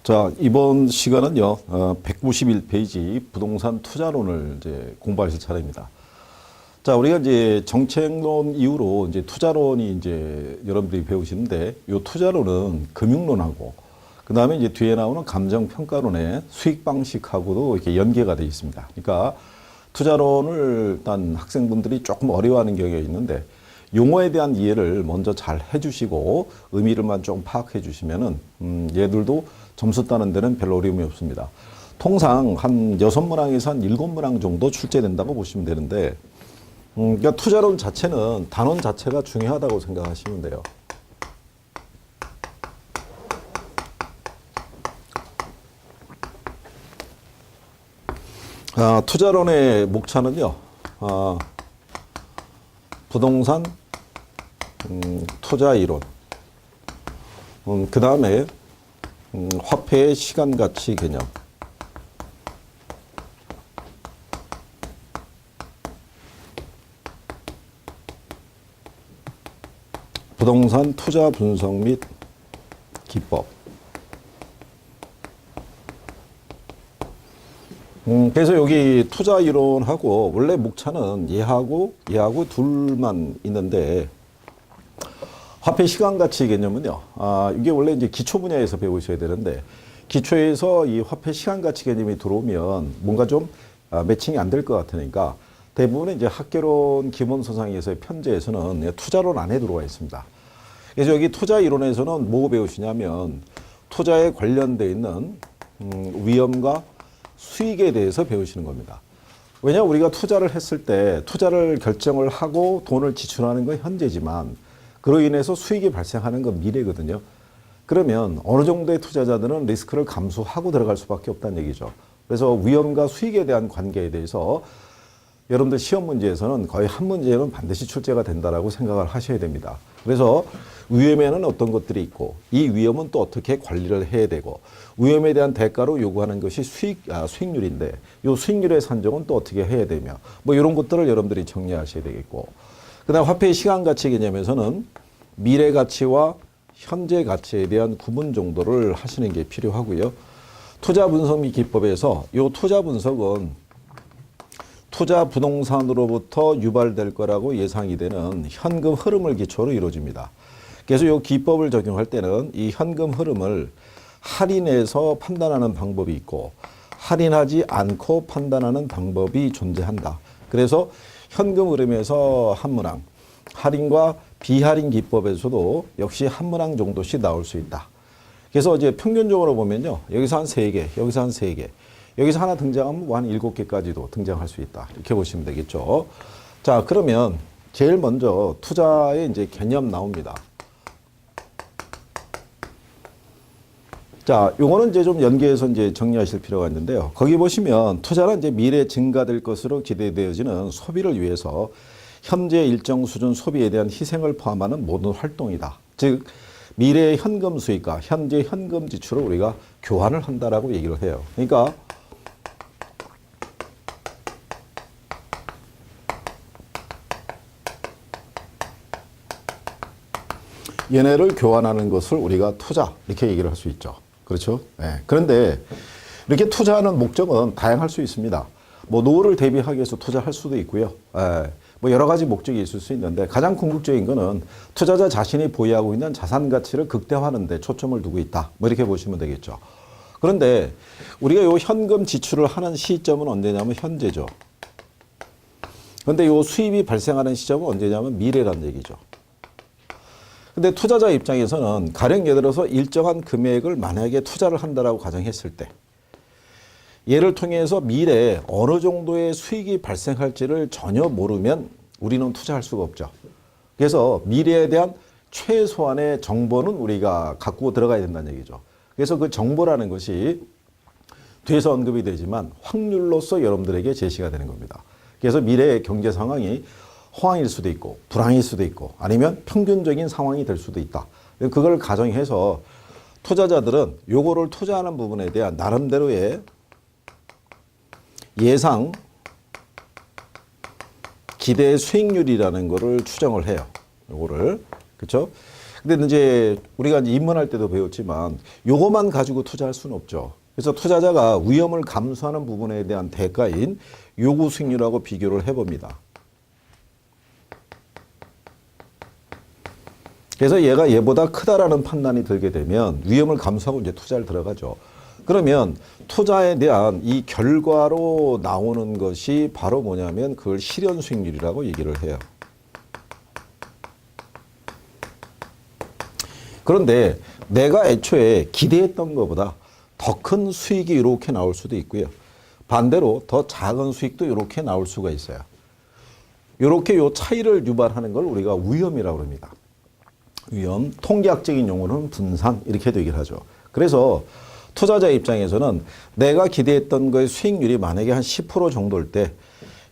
자, 이번 시간은요, 191페이지 부동산 투자론을 이제 공부하실 차례입니다. 자, 우리가 이제 정책론 이후로 이제 투자론이 이제 여러분들이 배우시는데, 이 투자론은 금융론하고, 그 다음에 이제 뒤에 나오는 감정평가론의 수익 방식하고도 이렇게 연계가 되어 있습니다. 그러니까 투자론을 일단 학생분들이 조금 어려워하는 경우가 있는데, 용어에 대한 이해를 먼저 잘 해주시고 의미를만 좀 파악해 주시면은 얘들도 점수 따는 데는 별로 어려움이 없습니다. 통상 한 6문항에서 한 7문항 정도 출제된다고 보시면 되는데, 그러니까 투자론 자체는 단원 자체가 중요하다고 생각하시면 돼요. 투자론의 목차는요, 부동산 투자 이론, 그 다음에 화폐의 시간 가치 개념, 부동산 투자 분석 및 기법. 그래서 여기 투자 이론하고 원래 목차는 얘하고 둘만 있는데, 화폐 시간 가치 개념은요, 이게 원래 이제 기초 분야에서 배우셔야 되는데, 기초에서 이 화폐 시간 가치 개념이 들어오면 뭔가 좀 매칭이 안 될 것 같으니까 대부분 이제 학개론 기본서상에서의 편제에서는 투자론 안에 들어와 있습니다. 그래서 여기 투자 이론에서는 뭐 배우시냐면 투자에 관련되어 있는 위험과 수익에 대해서 배우시는 겁니다. 왜냐하면 우리가 투자를 했을 때 투자를 결정을 하고 돈을 지출하는 건 현재지만 그로 인해서 수익이 발생하는 건 미래거든요. 그러면 어느 정도의 투자자들은 리스크를 감수하고 들어갈 수밖에 없다는 얘기죠. 그래서 위험과 수익에 대한 관계에 대해서 여러분들 시험 문제에서는 거의 한 문제는 반드시 출제가 된다라고 생각을 하셔야 됩니다. 그래서 위험에는 어떤 것들이 있고 이 위험은 또 어떻게 관리를 해야 되고 위험에 대한 대가로 요구하는 것이 수익률인데 이 수익률의 산정은 또 어떻게 해야 되며 뭐 이런 것들을 여러분들이 정리하셔야 되겠고, 그다음 화폐의 시간 가치 개념에서는 미래 가치와 현재 가치에 대한 구분 정도를 하시는 게 필요하고요. 투자 분석 및 기법에서 이 투자 분석은 투자 부동산으로부터 유발될 거라고 예상이 되는 현금 흐름을 기초로 이루어집니다. 그래서 이 기법을 적용할 때는 이 현금 흐름을 할인해서 판단하는 방법이 있고 할인하지 않고 판단하는 방법이 존재한다. 그래서 현금 흐름에서 한 문항, 할인과 비할인 기법에서도 역시 한 문항 정도씩 나올 수 있다. 그래서 이제 평균적으로 보면요, 여기서 한 3개, 여기서 한 3개, 여기서 하나 등장하면 뭐 한 7개까지도 등장할 수 있다. 이렇게 보시면 되겠죠. 자, 그러면 제일 먼저 투자의 이제 개념 나옵니다. 자, 요거는 이제 좀 연계해서 이제 정리하실 필요가 있는데요. 거기 보시면 투자는 이제 미래에 증가될 것으로 기대되어지는 소비를 위해서 현재 일정 수준 소비에 대한 희생을 포함하는 모든 활동이다. 즉, 미래의 현금 수익과 현재 현금 지출을 우리가 교환을 한다라고 얘기를 해요. 그러니까 얘네를 교환하는 것을 우리가 투자 이렇게 얘기를 할 수 있죠. 그렇죠? 네. 그런데 이렇게 투자하는 목적은 다양할 수 있습니다. 뭐 노후를 대비하기 위해서 투자할 수도 있고요. 뭐 여러 가지 목적이 있을 수 있는데 가장 궁극적인 거는 투자자 자신이 보유하고 있는 자산 가치를 극대화하는 데 초점을 두고 있다. 뭐 이렇게 보시면 되겠죠. 그런데 우리가 요 현금 지출을 하는 시점은 언제냐면 현재죠. 그런데 요 수입이 발생하는 시점은 언제냐면 미래란 얘기죠. 근데 투자자 입장에서는 가령 예를 들어서 일정한 금액을 만약에 투자를 한다라고 가정했을 때 얘를 통해서 미래에 어느 정도의 수익이 발생할지를 전혀 모르면 우리는 투자할 수가 없죠. 그래서 미래에 대한 최소한의 정보는 우리가 갖고 들어가야 된다는 얘기죠. 그래서 그 정보라는 것이 뒤에서 언급이 되지만 확률로서 여러분들에게 제시가 되는 겁니다. 그래서 미래의 경제 상황이 호황일 수도 있고 불황일 수도 있고 아니면 평균적인 상황이 될 수도 있다. 그걸 가정해서 투자자들은 요거를 투자하는 부분에 대한 나름대로의 예상 기대 수익률이라는 거를 추정을 해요. 요거를. 그렇죠? 근데 이제 우리가 이제 입문할 때도 배웠지만 요것만 가지고 투자할 수는 없죠. 그래서 투자자가 위험을 감수하는 부분에 대한 대가인 요구 수익률하고 비교를 해봅니다. 그래서 얘가 얘보다 크다라는 판단이 들게 되면 위험을 감수하고 이제 투자를 들어가죠. 그러면 투자에 대한 이 결과로 나오는 것이 바로 뭐냐면 그걸 실현 수익률이라고 얘기를 해요. 그런데 내가 애초에 기대했던 것보다 더 큰 수익이 이렇게 나올 수도 있고요. 반대로 더 작은 수익도 이렇게 나올 수가 있어요. 이렇게 요 차이를 유발하는 걸 우리가 위험이라고 합니다. 위험, 통계학적인 용어는 분산 이렇게 얘기를 하죠. 그래서 투자자 입장에서는 내가 기대했던 거의 수익률이 만약에 한 10% 정도일 때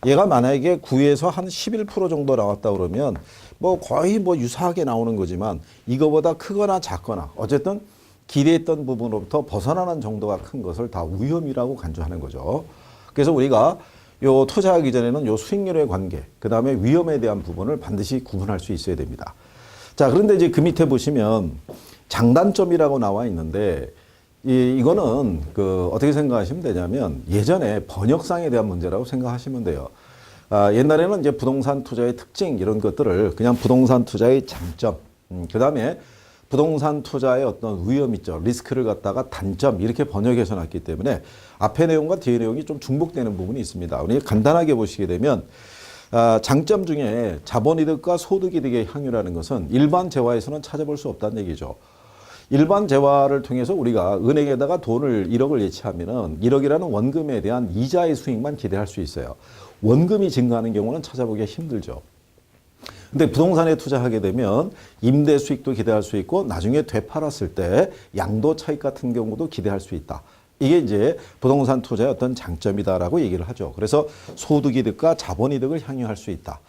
얘가 만약에 9에서 한 11% 정도 나왔다 그러면 뭐 거의 뭐 유사하게 나오는 거지만 이거보다 크거나 작거나 어쨌든 기대했던 부분으로부터 벗어나는 정도가 큰 것을 다 위험이라고 간주하는 거죠. 그래서 우리가 요 투자하기 전에는 요 수익률의 관계, 그 다음에 위험에 대한 부분을 반드시 구분할 수 있어야 됩니다. 자, 그런데 이제 그 밑에 보시면 장단점이라고 나와 있는데 이거는 어떻게 생각하시면 되냐면 예전에 번역상에 대한 문제라고 생각하시면 돼요. 옛날에는 이제 부동산 투자의 특징 이런 것들을 그냥 부동산 투자의 장점, 그 다음에 부동산 투자의 어떤 위험 있죠. 리스크를 갖다가 단점 이렇게 번역해서 놨기 때문에 앞에 내용과 뒤에 내용이 좀 중복되는 부분이 있습니다. 우리 간단하게 보시게 되면 장점 중에 자본이득과 소득이득의 향유라는 것은 일반 재화에서는 찾아볼 수 없다는 얘기죠. 일반 재화를 통해서 우리가 은행에다가 돈을 1억을 예치하면은 1억이라는 원금에 대한 이자의 수익만 기대할 수 있어요. 원금이 증가하는 경우는 찾아보기가 힘들죠. 근데 부동산에 투자하게 되면 임대 수익도 기대할 수 있고 나중에 되팔았을 때 양도 차익 같은 경우도 기대할 수 있다. 이게 이제 부동산 투자의 어떤 장점이다라고 얘기를 하죠. 그래서 소득이득과 자본이득을 향유할 수 있다.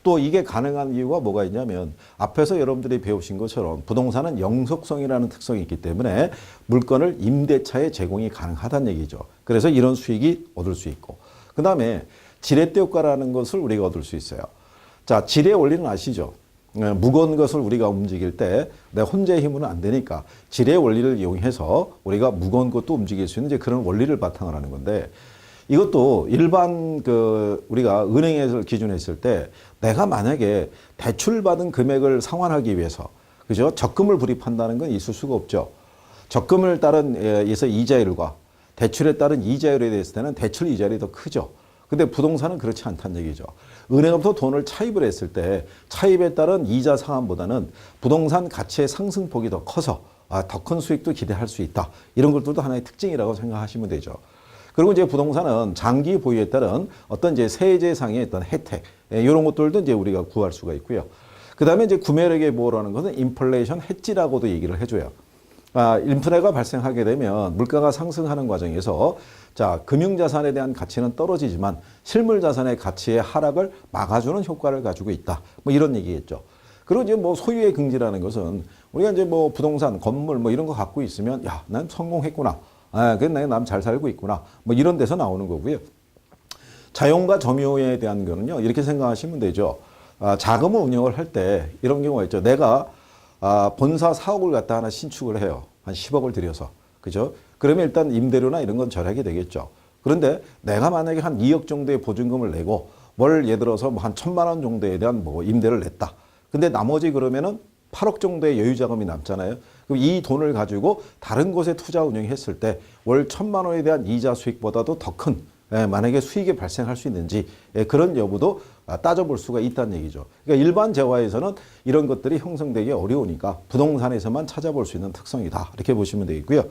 또 이게 가능한 이유가 뭐가 있냐면 앞에서 여러분들이 배우신 것처럼 부동산은 영속성이라는 특성이 있기 때문에 물건을 임대차에 제공이 가능하다는 얘기죠. 그래서 이런 수익이 얻을 수 있고 그 다음에 지렛대 효과라는 것을 우리가 얻을 수 있어요. 자, 지뢰 원리는 아시죠? 무거운 것을 우리가 움직일 때 내 혼자의 힘으로는 안 되니까 지뢰 원리를 이용해서 우리가 무거운 것도 움직일 수 있는 이제 그런 원리를 바탕으로 하는 건데 이것도 일반 우리가 은행에서 기준했을 때 내가 만약에 대출받은 금액을 상환하기 위해서 그죠? 적금을 불입한다는 건 있을 수가 없죠. 적금을 따른 예서 이자율과 대출에 따른 이자율에 대했을 때는 대출 이자율이 더 크죠. 근데 부동산은 그렇지 않다는 얘기죠. 은행으로부터 돈을 차입을 했을 때 차입에 따른 이자 상환보다는 부동산 가치의 상승폭이 더 커서 더 큰 수익도 기대할 수 있다. 이런 것들도 하나의 특징이라고 생각하시면 되죠. 그리고 이제 부동산은 장기 보유에 따른 어떤 이제 세제상의 어떤 혜택, 이런 것들도 이제 우리가 구할 수가 있고요. 그 다음에 이제 구매력의 보호라는 것은 인플레이션 해지라고도 얘기를 해줘요. 인플레가 발생하게 되면 물가가 상승하는 과정에서 자, 금융자산에 대한 가치는 떨어지지만 실물자산의 가치의 하락을 막아주는 효과를 가지고 있다. 뭐 이런 얘기겠죠. 그리고 이제 뭐 소유의 긍지라는 것은 우리가 이제 뭐 부동산, 건물 뭐 이런 거 갖고 있으면 야, 난 성공했구나. 그래, 난 잘 살고 있구나. 뭐 이런 데서 나오는 거고요. 자용과 점유에 대한 거는요, 이렇게 생각하시면 되죠. 자금을 운영을 할 때 이런 경우가 있죠. 내가 본사 사옥을 갖다 하나 신축을 해요. 한 10억을 들여서. 그죠? 그러면 일단 임대료나 이런 건 절약이 되겠죠. 그런데 내가 만약에 한 2억 정도의 보증금을 내고 월 예를 들어서 뭐 한 1,000만 원 정도에 대한 뭐 임대를 냈다. 근데 나머지 그러면은 8억 정도의 여유 자금이 남잖아요. 그럼 이 돈을 가지고 다른 곳에 투자 운영했을 때 월 1,000만 원에 대한 이자 수익보다도 더 큰 만약에 수익이 발생할 수 있는지 그런 여부도 따져볼 수가 있다는 얘기죠. 그러니까 일반 재화에서는 이런 것들이 형성되기 어려우니까 부동산에서만 찾아볼 수 있는 특성이다. 이렇게 보시면 되겠고요.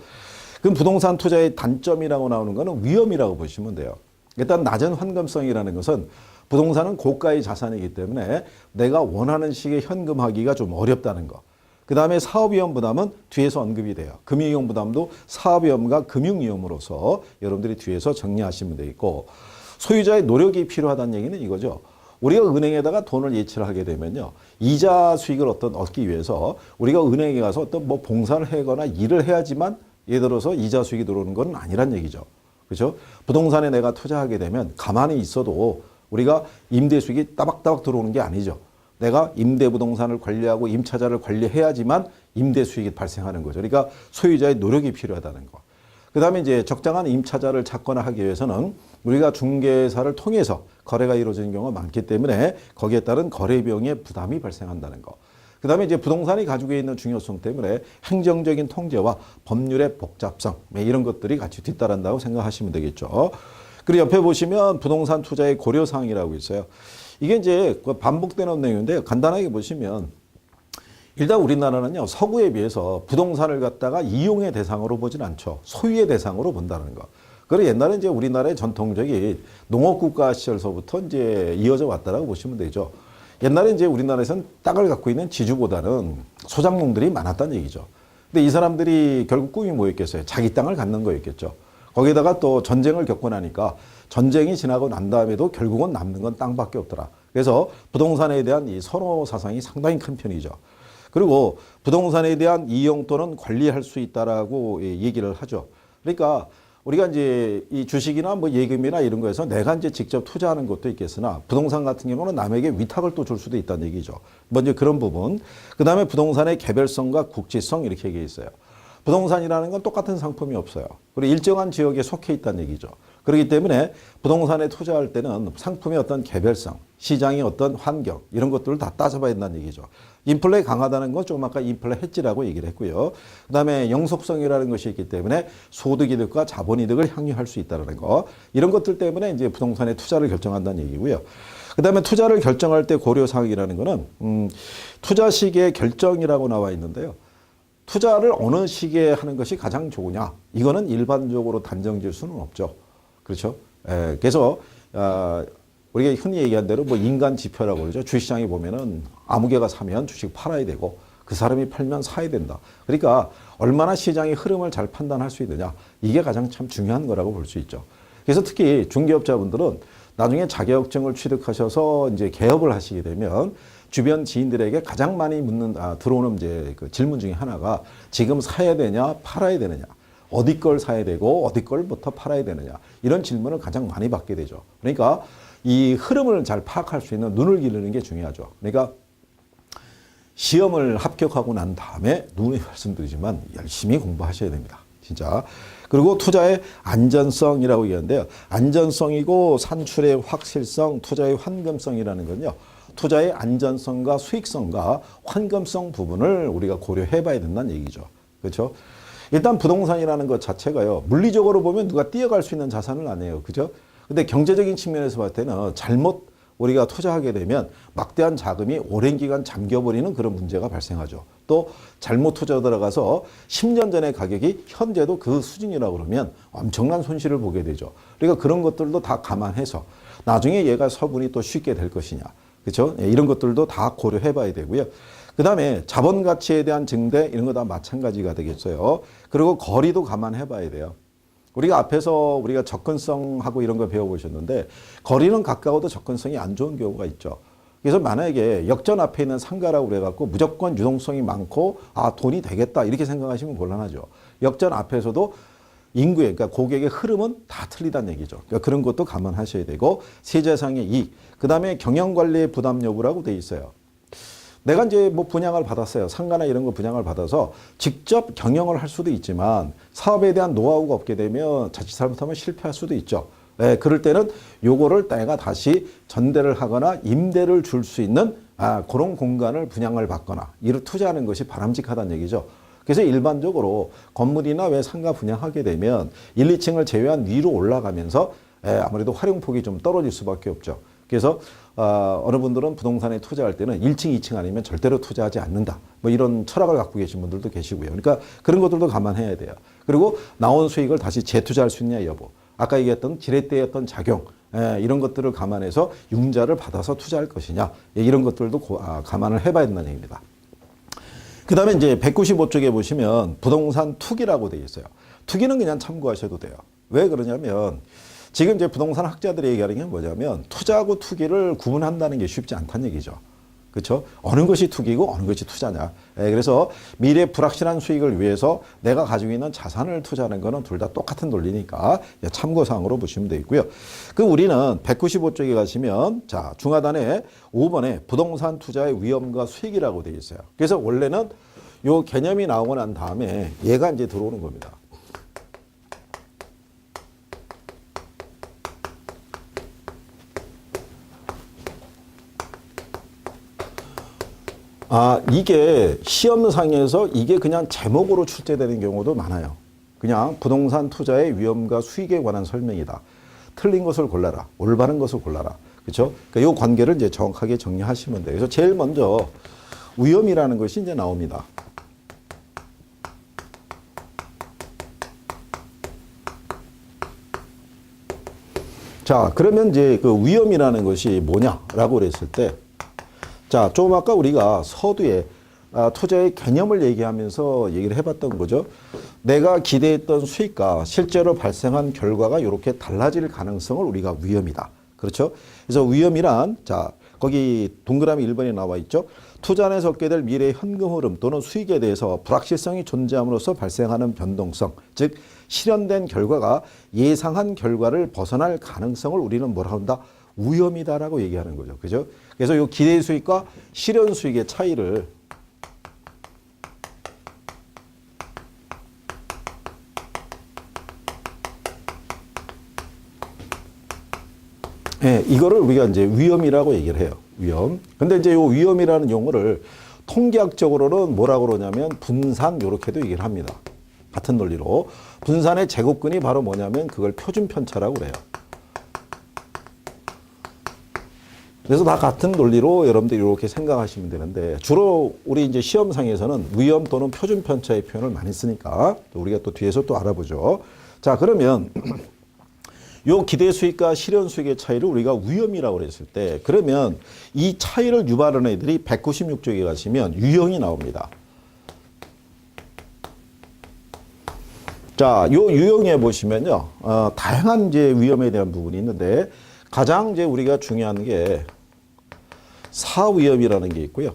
그럼 부동산 투자의 단점이라고 나오는 것은 위험이라고 보시면 돼요. 일단 낮은 환금성이라는 것은 부동산은 고가의 자산이기 때문에 내가 원하는 식의 현금화기가 좀 어렵다는 거. 그 다음에 사업위험 부담은 뒤에서 언급이 돼요. 금융위험 부담도 사업위험과 금융위험으로서 여러분들이 뒤에서 정리하시면 되겠고 소유자의 노력이 필요하다는 얘기는 이거죠. 우리가 은행에다가 돈을 예치를 하게 되면요. 이자 수익을 얻기 위해서 우리가 은행에 가서 어떤 뭐 봉사를 하거나 일을 해야지만 예를 들어서 이자 수익이 들어오는 건 아니란 얘기죠. 그렇죠? 부동산에 내가 투자하게 되면 가만히 있어도 우리가 임대 수익이 따박따박 들어오는 게 아니죠. 내가 임대부동산을 관리하고 임차자를 관리해야지만 임대 수익이 발생하는 거죠. 그러니까 소유자의 노력이 필요하다는 거. 그다음에 이제 적당한 임차자를 찾거나 하기 위해서는 우리가 중개사를 통해서 거래가 이루어지는 경우가 많기 때문에 거기에 따른 거래 비용의 부담이 발생한다는 거. 그다음에 이제 부동산이 가지고 있는 중요성 때문에 행정적인 통제와 법률의 복잡성 이런 것들이 같이 뒤따른다고 생각하시면 되겠죠. 그리고 옆에 보시면 부동산 투자의 고려 사항이라고 있어요. 이게 이제 반복되는 내용인데요. 간단하게 보시면 일단 우리나라는요, 서구에 비해서 부동산을 갖다가 이용의 대상으로 보진 않죠. 소유의 대상으로 본다는 거. 그리고 옛날에 이제 우리나라의 전통적인 농업국가 시절서부터 이제 이어져 왔다라고 보시면 되죠. 옛날에 이제 우리나라에서는 땅을 갖고 있는 지주보다는 소작농들이 많았다는 얘기죠. 근데 이 사람들이 결국 꿈이 뭐였겠어요? 자기 땅을 갖는 거였겠죠. 거기다가 또 전쟁을 겪고 나니까 전쟁이 지나고 난 다음에도 결국은 남는 건 땅밖에 없더라. 그래서 부동산에 대한 이 선호 사상이 상당히 큰 편이죠. 그리고 부동산에 대한 이용 또는 관리할 수 있다라고 얘기를 하죠. 그러니까 우리가 이제 이 주식이나 뭐 예금이나 이런 거에서 내가 이제 직접 투자하는 것도 있겠으나 부동산 같은 경우는 남에게 위탁을 또 줄 수도 있다는 얘기죠. 먼저 그런 부분. 그 다음에 부동산의 개별성과 국지성 이렇게 얘기해 있어요. 부동산이라는 건 똑같은 상품이 없어요. 그리고 일정한 지역에 속해 있다는 얘기죠. 그렇기 때문에 부동산에 투자할 때는 상품의 어떤 개별성, 시장의 어떤 환경 이런 것들을 다 따져봐야 된다는 얘기죠. 인플레 강하다는 건 조금 아까 인플레 해지라고 얘기를 했고요. 그다음에 영속성이라는 것이 있기 때문에 소득이득과 자본이득을 향유할 수 있다는 거. 이런 것들 때문에 이제 부동산에 투자를 결정한다는 얘기고요. 그다음에 투자를 결정할 때 고려사항이라는 거는 투자 시기의 결정이라고 나와 있는데요. 투자를 어느 시기에 하는 것이 가장 좋으냐? 이거는 일반적으로 단정 지을 수는 없죠. 그렇죠? 그래서 우리가 흔히 얘기한 대로 뭐 인간 지표라고 그러죠. 주식시장에 보면은 아무개가 사면 주식 팔아야 되고 그 사람이 팔면 사야 된다. 그러니까 얼마나 시장의 흐름을 잘 판단할 수 있느냐. 이게 가장 참 중요한 거라고 볼 수 있죠. 그래서 특히 중개업자분들은 나중에 자격증을 취득하셔서 이제 개업을 하시게 되면 주변 지인들에게 가장 많이 들어오는 이제 그 질문 중에 하나가 지금 사야 되냐, 팔아야 되느냐. 어디 걸 사야 되고 어디 걸부터 팔아야 되느냐. 이런 질문을 가장 많이 받게 되죠. 그러니까 이 흐름을 잘 파악할 수 있는 눈을 기르는 게 중요하죠. 그러니까 시험을 합격하고 난 다음에 누누이 말씀드리지만 열심히 공부하셔야 됩니다. 진짜. 그리고 투자의 안전성이라고 얘기하는데요. 안전성이고 산출의 확실성, 투자의 환금성이라는 건요. 투자의 안전성과 수익성과 환금성 부분을 우리가 고려해 봐야 된다는 얘기죠. 그렇죠? 일단 부동산이라는 것 자체가요. 물리적으로 보면 누가 뛰어갈 수 있는 자산은 아니에요. 그죠? 근데 경제적인 측면에서 봤을 때는 잘못 우리가 투자하게 되면 막대한 자금이 오랜 기간 잠겨버리는 그런 문제가 발생하죠. 또 잘못 투자 들어가서 10년 전의 가격이 현재도 그 수준이라고 그러면 엄청난 손실을 보게 되죠. 그러니까 그런 것들도 다 감안해서 나중에 얘가 처분이 또 쉽게 될 것이냐. 그렇죠? 이런 것들도 다 고려해 봐야 되고요. 그 다음에 자본 가치에 대한 증대 이런 거 다 마찬가지가 되겠어요. 그리고 거리도 감안해 봐야 돼요. 우리가 앞에서 우리가 접근성하고 이런 거 배워보셨는데 거리는 가까워도 접근성이 안 좋은 경우가 있죠. 그래서 만약에 역전 앞에 있는 상가라고 그래갖고 무조건 유동성이 많고 돈이 되겠다 이렇게 생각하시면 곤란하죠. 역전 앞에서도 인구의 그러니까 고객의 흐름은 다 틀리다는 얘기죠. 그러니까 그런 것도 감안하셔야 되고 세제상의 이익, 그 다음에 경영관리의 부담 여부라고 돼 있어요. 내가 이제 뭐 분양을 받았어요. 상가나 이런 거 분양을 받아서 직접 경영을 할 수도 있지만 사업에 대한 노하우가 없게 되면 자칫 잘못하면 실패할 수도 있죠. 그럴 때는 요거를 내가 다시 전대를 하거나 임대를 줄 수 있는 그런 공간을 분양을 받거나 이를 투자하는 것이 바람직하다는 얘기죠. 그래서 일반적으로 건물이나 왜 상가 분양하게 되면 1, 2층을 제외한 위로 올라가면서 아무래도 활용폭이 좀 떨어질 수밖에 없죠. 그래서 어느 분들은 부동산에 투자할 때는 1층, 2층 아니면 절대로 투자하지 않는다. 뭐 이런 철학을 갖고 계신 분들도 계시고요. 그러니까 그런 것들도 감안해야 돼요. 그리고 나온 수익을 다시 재투자할 수 있냐 여부. 아까 얘기했던 지렛대의 어떤 작용 이런 것들을 감안해서 융자를 받아서 투자할 것이냐 이런 것들도 감안을 해봐야 된다는 얘기입니다. 그 다음에 이제 195쪽에 보시면 부동산 투기라고 되어 있어요. 투기는 그냥 참고하셔도 돼요. 왜 그러냐면 지금 이제 부동산 학자들이 얘기하는 게 뭐냐면 투자하고 투기를 구분한다는 게 쉽지 않다는 얘기죠. 그렇죠? 어느 것이 투기고 어느 것이 투자냐. 그래서 미래 불확실한 수익을 위해서 내가 가지고 있는 자산을 투자하는 거는 둘 다 똑같은 논리니까 참고사항으로 보시면 되겠고요. 그 우리는 195쪽에 가시면 자 중하단에 5번에 부동산 투자의 위험과 수익이라고 되어 있어요. 그래서 원래는 요 개념이 나오고 난 다음에 얘가 이제 들어오는 겁니다. 이게 시험상에서 이게 그냥 제목으로 출제되는 경우도 많아요. 그냥 부동산 투자의 위험과 수익에 관한 설명이다. 틀린 것을 골라라. 올바른 것을 골라라. 그렇죠? 그러니까 이 관계를 이제 정확하게 정리하시면 돼요. 그래서 제일 먼저 위험이라는 것이 이제 나옵니다. 자, 그러면 이제 그 위험이라는 것이 뭐냐라고 그랬을 때 자, 좀 아까 우리가 서두에 투자의 개념을 얘기하면서 얘기를 해봤던 거죠. 내가 기대했던 수익과 실제로 발생한 결과가 이렇게 달라질 가능성을 우리가 위험이다. 그렇죠? 그래서 위험이란 자, 거기 동그라미 1번에 나와 있죠. 투자 안에서 얻게 될 미래의 현금 흐름 또는 수익에 대해서 불확실성이 존재함으로써 발생하는 변동성, 즉 실현된 결과가 예상한 결과를 벗어날 가능성을 우리는 뭐라 한다? 위험이다라고 얘기하는 거죠. 그죠? 그래서 이 기대 수익과 실현 수익의 차이를 이거를 우리가 이제 위험이라고 얘기를 해요. 위험. 근데 이제 이 위험이라는 용어를 통계학적으로는 뭐라고 그러냐면 분산 요렇게도 얘기를 합니다. 같은 논리로. 분산의 제곱근이 바로 뭐냐면 그걸 표준 편차라고 그래요. 그래서 다 같은 논리로 여러분들이 이렇게 생각하시면 되는데 주로 우리 이제 시험상에서는 위험 또는 표준 편차의 표현을 많이 쓰니까 우리가 또 뒤에서 또 알아보죠. 자, 그러면 요 기대 수익과 실현 수익의 차이를 우리가 위험이라고 그랬을 때 그러면 이 차이를 유발하는 애들이 196쪽에 가시면 유형이 나옵니다. 자, 요 유형에 보시면요. 다양한 이제 위험에 대한 부분이 있는데 가장 이제 우리가 중요한 게 사위험이라는 게 있고요.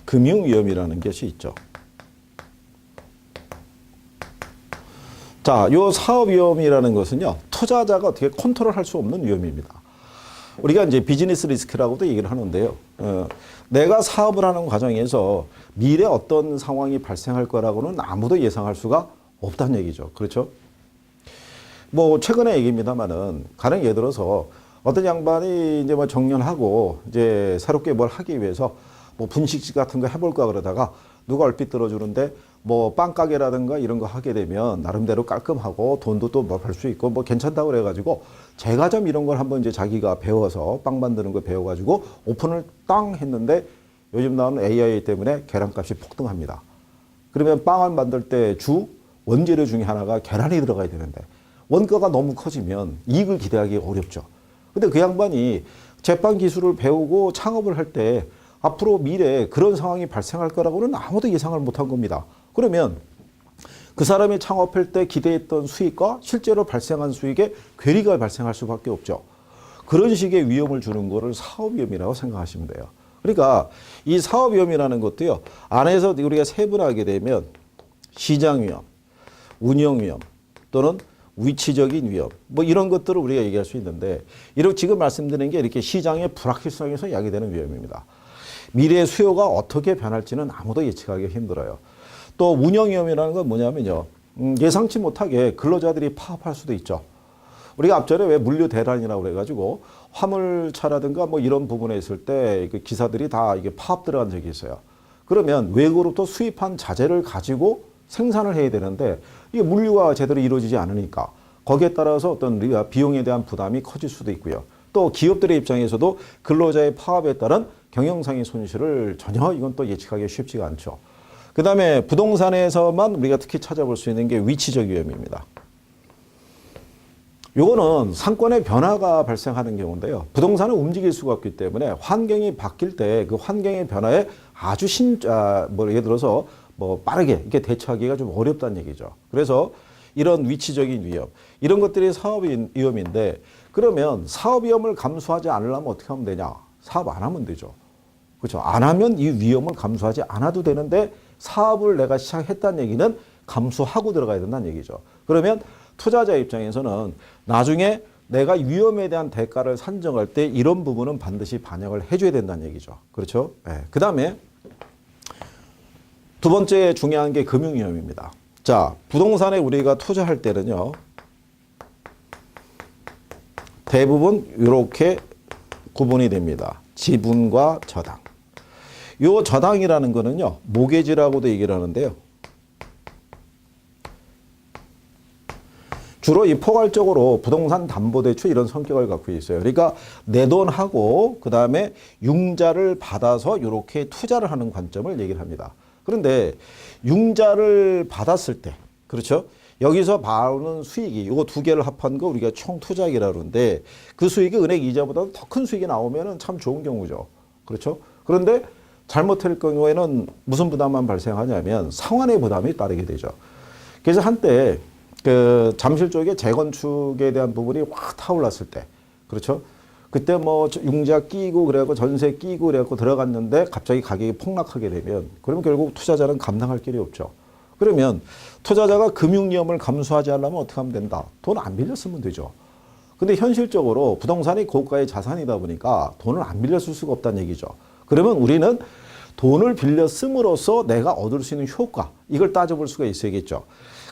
금융위험이라는 것이 있죠. 자, 요 사업위험이라는 것은요, 투자자가 어떻게 컨트롤할 수 없는 위험입니다. 우리가 이제 비즈니스 리스크라고도 얘기를 하는데요. 내가 사업을 하는 과정에서 미래 어떤 상황이 발생할 거라고는 아무도 예상할 수가 없다는 얘기죠. 그렇죠? 뭐, 최근의 얘기입니다만은, 가령 예를 들어서 어떤 양반이 이제 뭐 정년하고 이제 새롭게 뭘 하기 위해서 뭐 분식집 같은 거 해볼까 그러다가 누가 얼핏 들어주는데 뭐 빵가게라든가 이런 거 하게 되면 나름대로 깔끔하고 돈도 또 뭐 벌 수 있고 뭐 괜찮다고 그래가지고 제과점 이런 걸 한번 이제 자기가 배워서 빵 만드는 거 배워가지고 오픈을 땅 했는데 요즘 나오는 AI 때문에 계란값이 폭등합니다. 그러면 빵을 만들 때 주 원재료 중에 하나가 계란이 들어가야 되는데 원가가 너무 커지면 이익을 기대하기 어렵죠. 근데 그 양반이 제빵 기술을 배우고 창업을 할 때 앞으로 미래에 그런 상황이 발생할 거라고는 아무도 예상을 못한 겁니다. 그러면 그 사람이 창업할 때 기대했던 수익과 실제로 발생한 수익에 괴리가 발생할 수밖에 없죠. 그런 식의 위험을 주는 거를 사업위험이라고 생각하시면 돼요. 그러니까 이 사업위험이라는 것도요. 안에서 우리가 세분화하게 되면 시장위험, 운영위험 또는 위치적인 위험 뭐 이런 것들을 우리가 얘기할 수 있는데 이렇게 지금 말씀드리는 게 이렇게 시장의 불확실성에서 야기되는 위험입니다. 미래의 수요가 어떻게 변할지는 아무도 예측하기 힘들어요. 또 운영 위험이라는 건 뭐냐면요. 예상치 못하게 근로자들이 파업할 수도 있죠. 우리가 앞전에 왜 물류 대란이라고 그래가지고 화물차라든가 뭐 이런 부분에 있을 때 그 기사들이 다 이게 파업 들어간 적이 있어요. 그러면 외국으로부터 수입한 자재를 가지고 생산을 해야 되는데 이게 물류가 제대로 이루어지지 않으니까 거기에 따라서 어떤 우리가 비용에 대한 부담이 커질 수도 있고요. 또 기업들의 입장에서도 근로자의 파업에 따른 경영상의 손실을 전혀 이건 또 예측하기 쉽지가 않죠. 그 다음에 부동산에서만 우리가 특히 찾아볼 수 있는 게 위치적 위험입니다. 요거는 상권의 변화가 발생하는 경우인데요. 부동산은 움직일 수가 없기 때문에 환경이 바뀔 때 그 환경의 변화에 아주 예를 들어서 뭐 빠르게 이렇게 대처하기가 좀 어렵다는 얘기죠. 그래서 이런 위치적인 위험, 이런 것들이 사업 위험인데 그러면 사업 위험을 감수하지 않으려면 어떻게 하면 되냐? 사업 안 하면 되죠. 그렇죠. 안 하면 이 위험을 감수하지 않아도 되는데 사업을 내가 시작했다는 얘기는 감수하고 들어가야 된다는 얘기죠. 그러면 투자자 입장에서는 나중에 내가 위험에 대한 대가를 산정할 때 이런 부분은 반드시 반영을 해줘야 된다는 얘기죠. 그렇죠. 네. 그 다음에 두 번째 중요한 게 금융위험입니다. 자, 부동산에 우리가 투자할 때는요, 대부분 이렇게 구분이 됩니다. 지분과 저당. 요 저당이라는 거는요, 모계지라고도 얘기를 하는데요. 주로 이 포괄적으로 부동산 담보대출 이런 성격을 갖고 있어요. 그러니까 내 돈하고 그 다음에 융자를 받아서 이렇게 투자를 하는 관점을 얘기를 합니다. 그런데 융자를 받았을 때, 그렇죠? 여기서 나오는 수익이 이거 두 개를 합한 거 우리가 총 투자액이라고 그러는데 그 수익이 은행 이자보다 더 큰 수익이 나오면 참 좋은 경우죠. 그렇죠? 그런데 잘못할 경우에는 무슨 부담만 발생하냐면 상환의 부담이 따르게 되죠. 그래서 한때 그 잠실 쪽에 재건축에 대한 부분이 확 타올랐을 때, 그렇죠? 그때 뭐 융자 끼고 그래갖고 전세 끼고 그래갖고 들어갔는데 갑자기 가격이 폭락하게 되면 그러면 결국 투자자는 감당할 길이 없죠. 그러면 투자자가 금융위험을 감수하지 않으려면 어떻게 하면 된다? 돈 안 빌려 쓰면 되죠. 근데 현실적으로 부동산이 고가의 자산이다 보니까 돈을 안 빌려 쓸 수가 없다는 얘기죠. 그러면 우리는 돈을 빌려 씀으로써 내가 얻을 수 있는 효과, 이걸 따져볼 수가 있어야겠죠.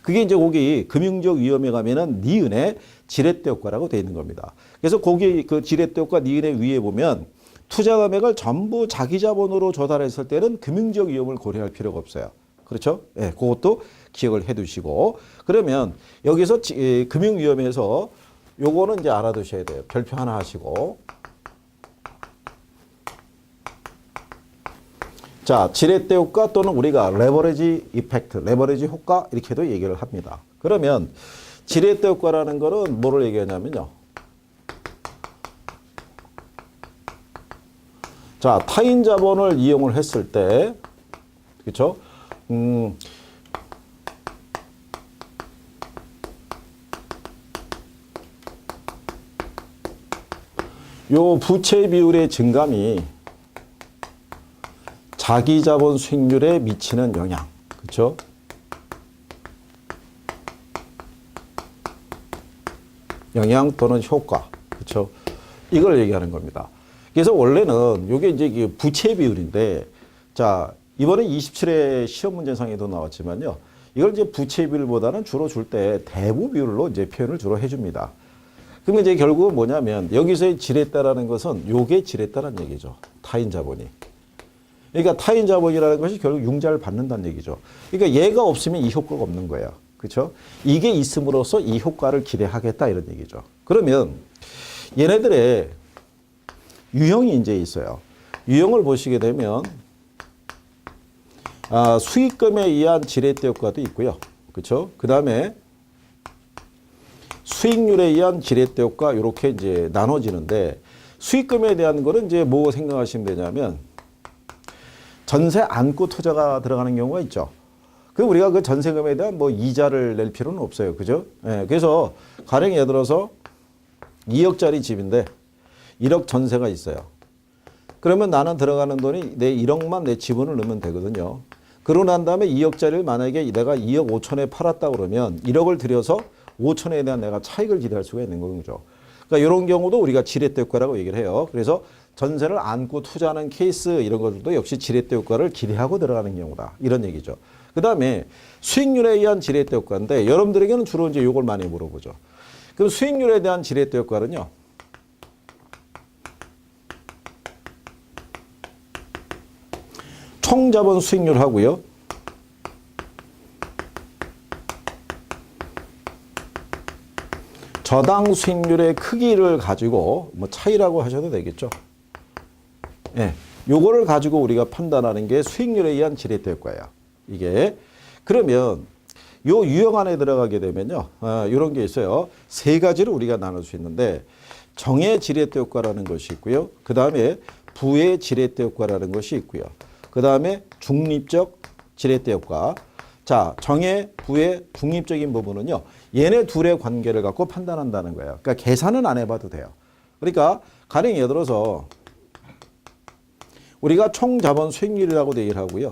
그게 이제 거기 금융적 위험에 가면은 니은의 지렛대 효과라고 되어 있는 겁니다. 그래서 거기 그 지렛대 효과 니은의 위에 보면 투자 금액을 전부 자기 자본으로 조달했을 때는 금융적 위험을 고려할 필요가 없어요. 그렇죠? 예, 그것도 기억을 해 두시고. 그러면 여기서 금융 위험에서 요거는 이제 알아두셔야 돼요. 별표 하나 하시고. 자, 지렛대 효과 또는 우리가 레버리지 이펙트, 레버리지 효과 이렇게도 얘기를 합니다. 그러면 지렛대 효과라는 거는 뭐를 얘기하냐면요. 자, 타인 자본을 이용을 했을 때, 그렇죠? 요 부채 비율의 증감이 자기 자본 수익률에 미치는 영향, 그렇죠? 영향 또는 효과, 그렇죠? 이걸 얘기하는 겁니다. 그래서 원래는 이게 이제 부채 비율인데, 자, 이번에 27회 시험 문제상에도 나왔지만요, 이걸 이제 부채 비율보다는 주로 줄 때 대부 비율로 이제 표현을 주로 해줍니다. 그러면 이제 결국은 뭐냐면 여기서의 지렛대라는 것은 요게 지렛대라는 얘기죠. 타인 자본이. 그러니까 타인 자본이라는 것이 결국 융자를 받는다는 얘기죠. 그러니까 얘가 없으면 이 효과가 없는 거예요. 그렇죠? 이게 있음으로써 이 효과를 기대하겠다 이런 얘기죠. 그러면 얘네들의 유형이 이제 있어요. 유형을 보시게 되면 수익금에 의한 지렛대 효과도 있고요. 그렇죠? 그 다음에 수익률에 의한 지렛대 효과 이렇게 이제 나눠지는데 수익금에 대한 거는 이제 뭐 생각하시면 되냐면 전세 안고 투자가 들어가는 경우가 있죠. 그 우리가 그 전세금에 대한 뭐 이자를 낼 필요는 없어요. 그죠? 예, 그래서 가령 예를 들어서 2억짜리 집인데 1억 전세가 있어요. 그러면 나는 들어가는 돈이 내 1억만 내 지분을 넣으면 되거든요. 그러고 난 다음에 2억짜리를 만약에 내가 2억 5천에 팔았다 그러면 1억을 들여서 5천에 대한 내가 차익을 기대할 수가 있는 거죠. 그러니까 이런 경우도 우리가 지렛대 효과라고 얘기를 해요. 그래서 전세를 안고 투자하는 케이스 이런 것들도 역시 지렛대 효과를 기대하고 들어가는 경우다. 이런 얘기죠. 그 다음에 수익률에 의한 지렛대 효과인데 여러분들에게는 주로 이제 이걸 많이 물어보죠. 그럼 수익률에 대한 지렛대 효과는요. 총자본 수익률 하고요. 저당 수익률의 크기를 가지고 뭐 차이라고 하셔도 되겠죠. 예, 요거를 가지고 우리가 판단하는 게 수익률에 의한 지렛대 효과예요. 이게 그러면 요 유형 안에 들어가게 되면요, 이런 게 있어요. 세 가지를 우리가 나눌 수 있는데 정의 지렛대 효과라는 것이 있고요. 그 다음에 부의 지렛대 효과라는 것이 있고요. 그 다음에 중립적 지렛대 효과. 자, 정의, 부의 중립적인 부분은요. 얘네 둘의 관계를 갖고 판단한다는 거예요. 그러니까 계산은 안 해봐도 돼요. 그러니까 가령 예를 들어서 우리가 총 자본 수익률이라고도 얘기를 하고요.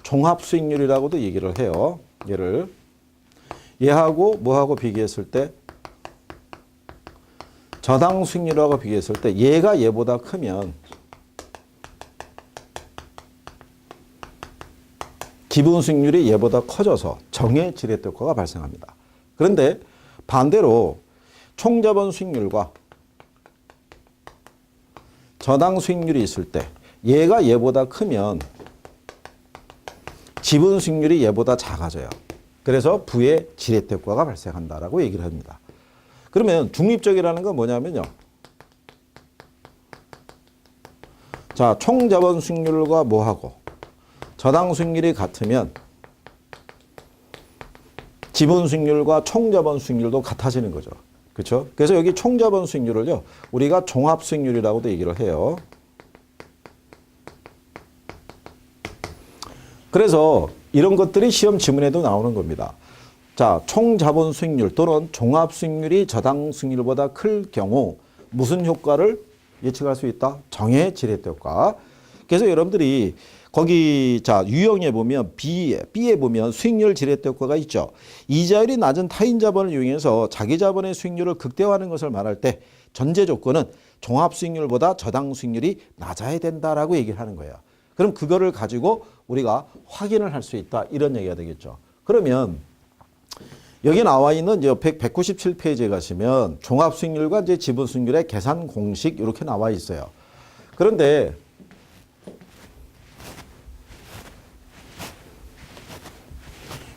종합 수익률이라고도 얘기를 해요. 얘를 얘하고 뭐하고 비교했을 때 저당 수익률하고 비교했을 때 얘가 얘보다 크면 기본 수익률이 얘보다 커져서 정의 지렛대 효과가 발생합니다. 그런데 반대로 총 자본 수익률과 저당 수익률이 있을 때 얘가 얘보다 크면 지분 수익률이 얘보다 작아져요. 그래서 부의 지렛대 효과가 발생한다라고 얘기를 합니다. 그러면 중립적이라는 건 뭐냐면요. 자, 총 자본 수익률과 뭐하고 저당 수익률이 같으면 지분 수익률과 총 자본 수익률도 같아지는 거죠. 그렇죠? 그래서 여기 총 자본 수익률을요. 우리가 종합 수익률이라고도 얘기를 해요. 그래서 이런 것들이 시험 지문에도 나오는 겁니다. 자, 총 자본 수익률 또는 종합 수익률이 저당 수익률보다 클 경우 무슨 효과를 예측할 수 있다? 정의 지렛대 효과. 그래서 여러분들이 거기 자 유형에 보면 B에 보면 수익률 지렛대 효과가 있죠. 이자율이 낮은 타인 자본을 이용해서 자기 자본의 수익률을 극대화하는 것을 말할 때 전제 조건은 종합 수익률보다 저당 수익률이 낮아야 된다라고 얘기를 하는 거예요. 그럼 그거를 가지고 우리가 확인을 할 수 있다 이런 얘기가 되겠죠. 그러면 여기 나와 있는 이제 197페이지에 가시면 종합 수익률과 이제 지분 수익률의 계산 공식 이렇게 나와 있어요. 그런데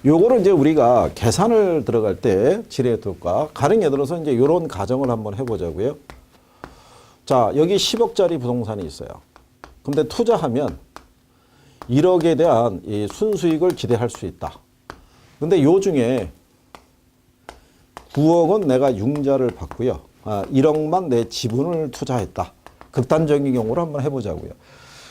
요거를 이제 우리가 계산을 들어갈 때 지렛대 효과 가령 예를 들어서 이제 이런 가정을 한번 해보자고요. 자, 여기 10억짜리 부동산이 있어요. 근데 투자하면 1억에 대한 이 순수익을 기대할 수 있다. 근데 요 중에 9억은 내가 융자를 받고요. 1억만 내 지분을 투자했다. 극단적인 경우를 한번 해보자고요.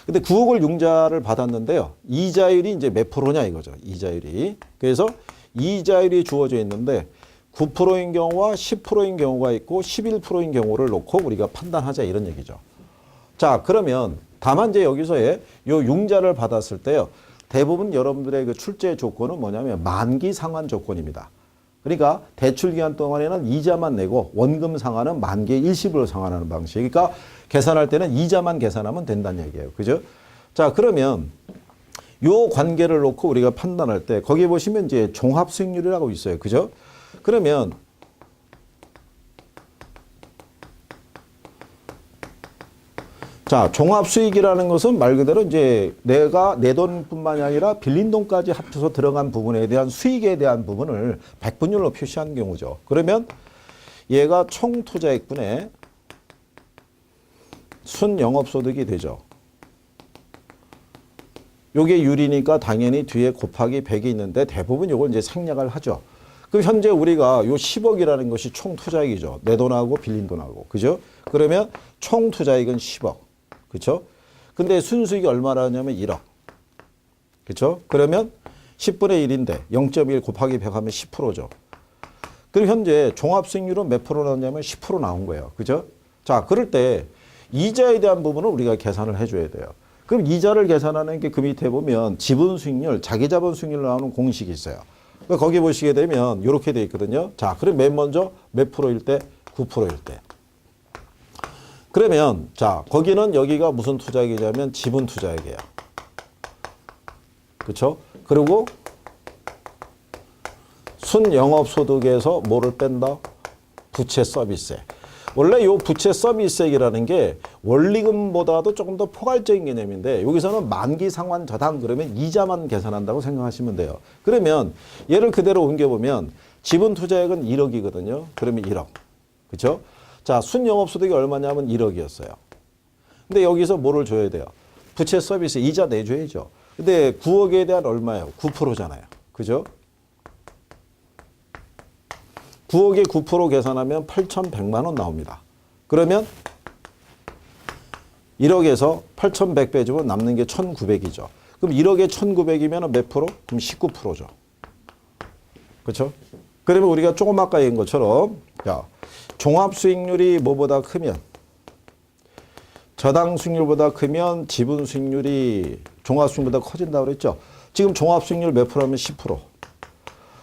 근데 9억을 융자를 받았는데요. 이자율이 이제 몇 프로냐 이거죠. 이자율이. 그래서 이자율이 주어져 있는데 9%인 경우와 10%인 경우가 있고 11%인 경우를 놓고 우리가 판단하자 이런 얘기죠. 자, 그러면 다만 이제 여기서의 요 융자를 받았을 때요. 대부분 여러분들의 그 출제 조건은 뭐냐면 만기 상환 조건입니다. 그러니까 대출 기간 동안에는 이자만 내고 원금 상환은 만기의 일시불로 상환하는 방식. 그러니까 계산할 때는 이자만 계산하면 된다는 얘기예요. 그죠? 자, 그러면 요 관계를 놓고 우리가 판단할 때 거기 보시면 이제 종합 수익률이라고 있어요. 그죠? 그러면 자, 종합수익이라는 것은 말 그대로 이제 내가 내 돈뿐만이 아니라 빌린 돈까지 합쳐서 들어간 부분에 대한 수익에 대한 부분을 백분율로 표시한 경우죠. 그러면 얘가 총 투자액분의 순영업소득이 되죠. 요게 유리니까 당연히 뒤에 곱하기 100이 있는데 대부분 요걸 이제 생략을 하죠. 그럼 현재 우리가 요 10억이라는 것이 총 투자액이죠. 내 돈하고 빌린 돈하고. 그죠? 그러면 총 투자액은 10억. 그렇죠? 근데 순수익이 얼마라냐면 1억. 그렇죠? 그러면 10분의 1인데 0.1 곱하기 100 하면 10%죠. 그럼 현재 종합수익률은 몇 프로 나왔냐면 10% 나온 거예요. 그죠? 자, 그럴 때 이자에 대한 부분을 우리가 계산을 해줘야 돼요. 그럼 이자를 계산하는 게 그 밑에 보면 지분 수익률, 자기 자본 수익률 나오는 공식이 있어요. 거기 보시게 되면 이렇게 돼 있거든요. 자, 그럼 맨 먼저 몇 프로일 때? 9%일 때. 그러면 자, 거기는 여기가 무슨 투자액이냐면 지분 투자액이에요. 그렇죠? 그리고 순영업소득에서 뭐를 뺀다? 부채 서비스액. 원래 요 부채 서비스액이라는 게 원리금보다도 조금 더 포괄적인 개념인데 여기서는 만기 상환 저당 그러면 이자만 계산한다고 생각하시면 돼요. 그러면 얘를 그대로 옮겨보면 지분 투자액은 1억이거든요. 그러면 1억. 그렇죠? 자, 순영업소득이 얼마냐면 1억이었어요. 근데 여기서 뭐를 줘야 돼요? 부채 서비스 이자 내줘야죠. 근데 9억에 대한 얼마예요? 9%잖아요. 그죠? 9억에 9% 계산하면 8,100만 원 나옵니다. 그러면 1억에서 8,100 빼주면 남는 게 1,900이죠. 그럼 1억에 1,900이면 몇 프로? 그럼 19%죠. 그렇죠? 그러면 우리가 조금 아까 얘기한 것처럼 자, 종합수익률이 뭐보다 크면 저당 수익률보다 크면 지분 수익률이 종합 수익률보다 커진다고 그랬죠. 지금 종합 수익률 몇 프로면 10%.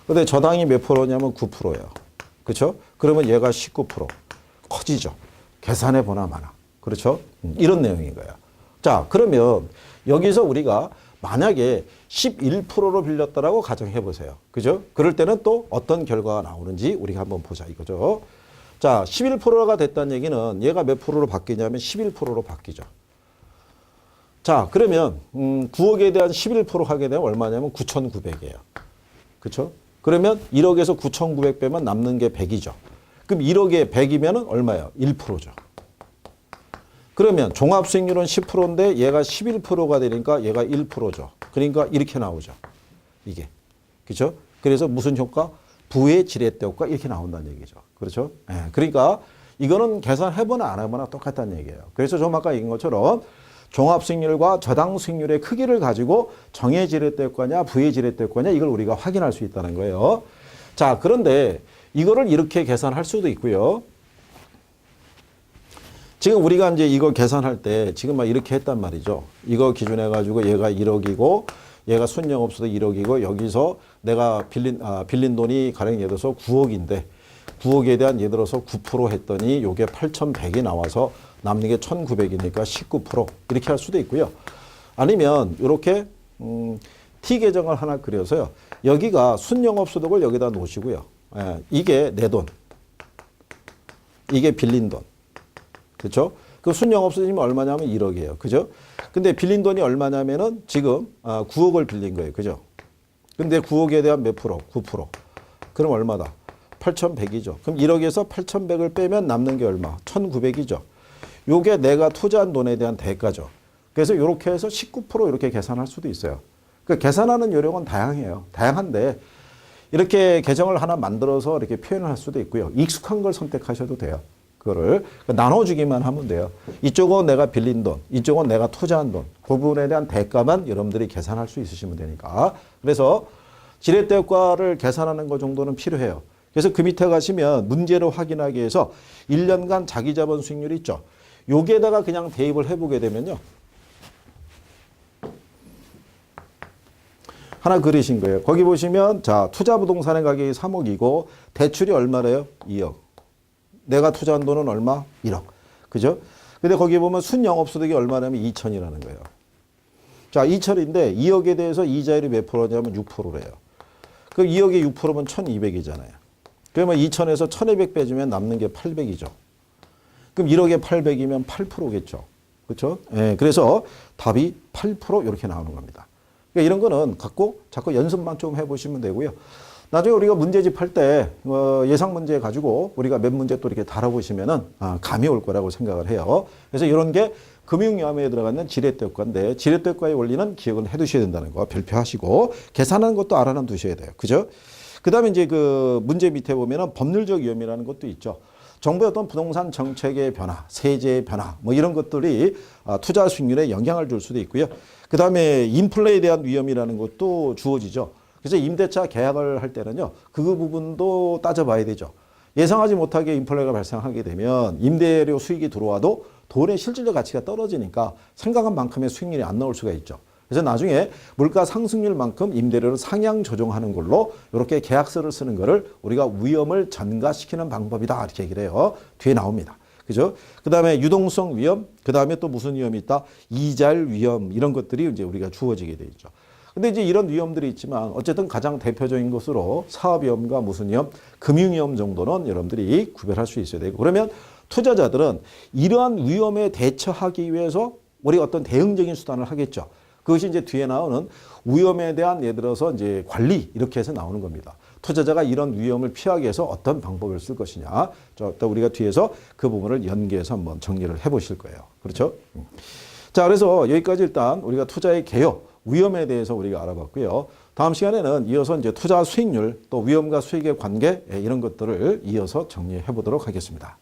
근데 저당이 몇 프로냐면 9%예요. 그렇죠? 그러면 얘가 19%. 커지죠. 계산해 보나 마나. 그렇죠? 이런 내용인 거예요. 자, 그러면 여기서 우리가 만약에 11%로 빌렸다라고 가정해 보세요. 그죠? 그럴 때는 또 어떤 결과가 나오는지 우리가 한번 보자 이거죠. 자, 11%가 됐다는 얘기는 얘가 몇 프로로 바뀌냐면 11%로 바뀌죠. 자, 그러면 9억에 대한 11% 하게 되면 얼마냐면 9,900이에요. 그렇죠? 그러면 1억에서 9,900 빼면 남는 게 100이죠. 그럼 1억에 100이면 얼마예요? 1%죠. 그러면 종합수익률은 10%인데 얘가 11%가 되니까 얘가 1%죠. 그러니까 이렇게 나오죠. 이게. 그렇죠? 그래서 무슨 효과? 부의 지렛대 효과 이렇게 나온다는 얘기죠. 그렇죠? 예, 그러니까 이거는 계산해보나 안 해보나 똑같다는 얘기예요. 그래서 좀 아까 얘기한 것처럼 종합수익률과 저당수익률의 크기를 가지고 정의 지렛대 효과냐 부의 지렛대 효과냐 이걸 우리가 확인할 수 있다는 거예요. 자, 그런데 이거를 이렇게 계산할 수도 있고요. 지금 우리가 이제 이거 계산할 때 지금 막 이렇게 했단 말이죠. 이거 기준해 가지고 얘가 1억이고 얘가 순영업소도 1억이고 여기서 내가 빌린 돈이 가령 예를 들어서 9억인데 9억에 대한 예를 들어서 9% 했더니 요게 8,100이 나와서 남는 게 1,900이니까 19% 이렇게 할 수도 있고요. 아니면 이렇게 T 계정을 하나 그려서요. 여기가 순영업소득을 여기다 놓으시고요. 예, 이게 내 돈. 이게 빌린 돈. 그렇죠? 그 순영업소득이면 얼마냐면 1억이에요. 그죠? 근데 빌린 돈이 얼마냐면은 지금 9억을 빌린 거예요. 그죠? 근데 9억에 대한 몇 프로? 9%. 그럼 얼마다? 8,100이죠. 그럼 1억에서 8,100을 빼면 남는 게 얼마? 1,900이죠. 요게 내가 투자한 돈에 대한 대가죠. 그래서 이렇게 해서 19% 이렇게 계산할 수도 있어요. 그 계산하는 요령은 다양해요. 다양한데 이렇게 계정을 하나 만들어서 이렇게 표현을 할 수도 있고요. 익숙한 걸 선택하셔도 돼요. 그거를 나눠주기만 하면 돼요. 이쪽은 내가 빌린 돈, 이쪽은 내가 투자한 돈. 그 부분에 대한 대가만 여러분들이 계산할 수 있으시면 되니까. 그래서 지렛대 효과를 계산하는 것 정도는 필요해요. 그래서 그 밑에 가시면 문제를 확인하기 위해서 1년간 자기자본 수익률이 있죠. 여기에다가 그냥 대입을 해보게 되면요. 하나 그리신 거예요. 거기 보시면 자 투자 부동산의 가격이 3억이고 대출이 얼마래요? 2억. 내가 투자한 돈은 얼마? 1억. 그죠? 근데 거기 보면 순영업소득이 얼마냐면 2천이라는 거예요. 자 2천인데 2억에 대해서 이자율이 몇 프로냐면 6%래요. 그럼 2억에 6%면 1,200이잖아요. 그러면 2천에서 1,200 빼주면 남는 게 800이죠. 그럼 1억에 800이면 8%겠죠. 그렇죠? 예, 그래서 답이 8% 이렇게 나오는 겁니다. 그러니까 이런 거는 갖고 자꾸 연습만 좀 해보시면 되고요. 나중에 우리가 문제집 할 때 예상 문제 가지고 우리가 몇 문제 또 이렇게 다뤄보시면은 감이 올 거라고 생각을 해요. 그래서 이런 게 금융위험에 들어가는 지렛대 효과인데 지렛대 효과의 원리는 기억을 해두셔야 된다는 거 별표하시고 계산하는 것도 알아는 두셔야 돼요. 그죠? 그 다음에 이제 그 문제 밑에 보면은 법률적 위험이라는 것도 있죠. 정부의 어떤 부동산 정책의 변화, 세제의 변화, 뭐 이런 것들이 투자 수익률에 영향을 줄 수도 있고요. 그 다음에 인플레에 대한 위험이라는 것도 주어지죠. 그래서 임대차 계약을 할 때는요, 그 부분도 따져봐야 되죠. 예상하지 못하게 인플레가 발생하게 되면 임대료 수익이 들어와도 돈의 실질적 가치가 떨어지니까 생각한 만큼의 수익률이 안 나올 수가 있죠. 그래서 나중에 물가 상승률만큼 임대료를 상향 조정하는 걸로 이렇게 계약서를 쓰는 거를 우리가 위험을 전가시키는 방법이다 이렇게 얘기를 해요. 뒤에 나옵니다. 그죠? 그 다음에 유동성 위험, 그 다음에 또 무슨 위험이 있다? 이자율 위험 이런 것들이 이제 우리가 주어지게 돼 있죠. 근데 이제 이런 위험들이 있지만 어쨌든 가장 대표적인 것으로 사업 위험과 무슨 위험, 금융 위험 정도는 여러분들이 구별할 수 있어야 되고 그러면 투자자들은 이러한 위험에 대처하기 위해서 우리 어떤 대응적인 수단을 하겠죠. 그것이 이제 뒤에 나오는 위험에 대한 예를 들어서 이제 관리 이렇게 해서 나오는 겁니다. 투자자가 이런 위험을 피하기 위해서 어떤 방법을 쓸 것이냐. 또 우리가 뒤에서 그 부분을 연계해서 한번 정리를 해보실 거예요. 그렇죠? 자, 그래서 여기까지 일단 우리가 투자의 개요, 위험에 대해서 우리가 알아봤고요. 다음 시간에는 이어서 이제 투자 수익률 또 위험과 수익의 관계 이런 것들을 이어서 정리해 보도록 하겠습니다.